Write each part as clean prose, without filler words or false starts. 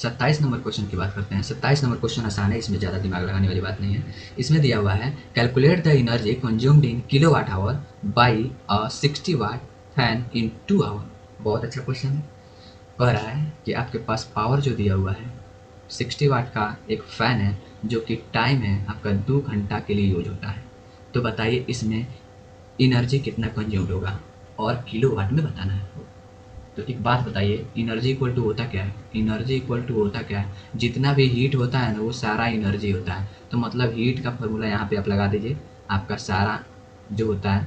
27 number question की बात करते हैं। 27 नंबर क्वेश्चन आसान है, इसमें ज़्यादा दिमाग लगाने वाली बात नहीं है। इसमें दिया हुआ है calculate the energy consumed in kilowatt hour by a 60 watt fan in 2 hour. बहुत अच्छा क्वेश्चन है। कह रहा है कि आपके पास पावर जो दिया हुआ है 60 वाट का एक फ़ैन है जो कि टाइम है आपका 2 घंटा के लिए यूज होता है। तो बताइए इसमें एनर्जी कितना कंज्यूम्ड होगा और किलोवाट में बताना है। तो एक बात बताइए, एनर्जी इक्वल टू होता क्या है? एनर्जी इक्वल टू होता क्या है? जितना भी हीट होता है ना वो सारा एनर्जी होता है। तो मतलब हीट का फॉर्मूला यहाँ पे आप लगा दीजिए, आपका सारा जो होता है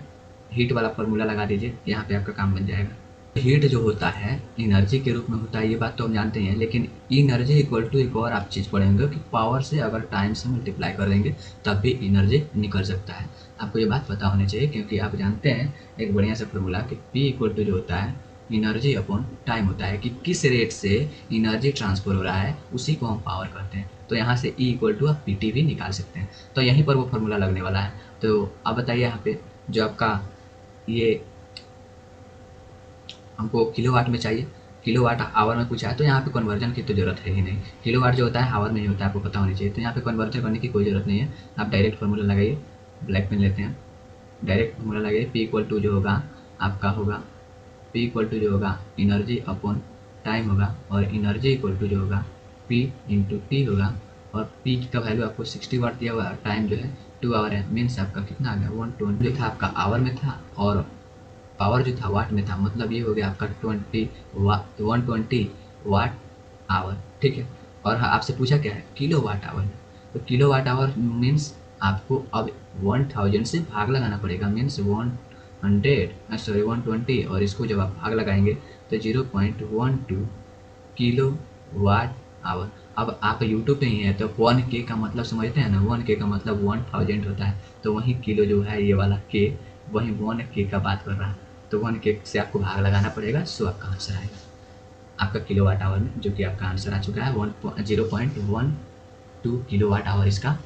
हीट वाला फॉर्मूला लगा दीजिए, यहाँ पे आपका काम बन जाएगा। हीट जो होता है एनर्जी के रूप में होता है, ये बात तो हम जानते हैं, लेकिन एनर्जी इक्वल टू एक और आप चीज़ पढ़ेंगे कि पावर से अगर टाइम से मल्टीप्लाई कर देंगे तब भी एनर्जी निकल सकता है। आपको ये बात पता होनी चाहिए, क्योंकि आप जानते हैं एक बढ़िया सा फॉर्मूला कि पी इक्वल टू जो होता है एनर्जी अपॉन टाइम होता है, कि किस रेट से एनर्जी ट्रांसफर हो रहा है उसी को हम पावर कहते हैं। तो यहाँ से ई इक्वल टू आप पी टी भी निकाल सकते हैं। तो यहीं पर वो फॉर्मूला लगने वाला है। तो आप बताइए यहाँ पे जो आपका ये हमको किलोवाट में चाहिए, किलोवाट आवर में पूछा है, तो यहाँ पे कन्वर्जन की तो ज़रूरत है ही नहीं। किलोवाट जो होता है आवर में ही होता है, आपको पता होनी चाहिए। तो यहाँ पे कन्वर्जन करने की कोई ज़रूरत नहीं है, आप डायरेक्ट फार्मूला लगाइए। ब्लैक पेन लेते हैं, डायरेक्ट फार्मूला लगाइए। पी इक्वल टू जो होगा आपका होगा पी इक्वल टू जो होगा एनर्जी अपॉन टाइम होगा, और एनर्जी इक्वल टू जो होगा पी इंटू टी होगा। और पी का वैल्यू आपको 60 वाट दिया हुआ है, टाइम जो है 2 आवर है। मीन्स आपका कितना आ गया 120 जो था आपका आवर में था, और पावर जो था वाट में था। मतलब ये हो गया आपका 120 वाट आवर, ठीक है। और हाँ, आपसे पूछा क्या है किलो वाट आवर। तो किलो वाट आवर मीन्स आपको अब 1000 से भाग लगाना पड़ेगा, मीन्स 120, और इसको जब आप भाग लगाएंगे तो 0.12 किलो वाट आवर। अब आप यूट्यूब पे ही हैं तो 1K का मतलब समझते हैं ना, 1K का मतलब 1000 होता है। तो वहीं किलो जो है ये वाला के, वहीं 1K का बात कर रहा है। तो 1K से आपको भाग लगाना पड़ेगा, सो आपका आंसर आएगा आपका किलो वाट आवर में, जो कि आपका आंसर आ चुका है 0.12 किलो वाट आवर इसका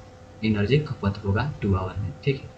एनर्जी खपत होगा 2 आवर में, ठीक है।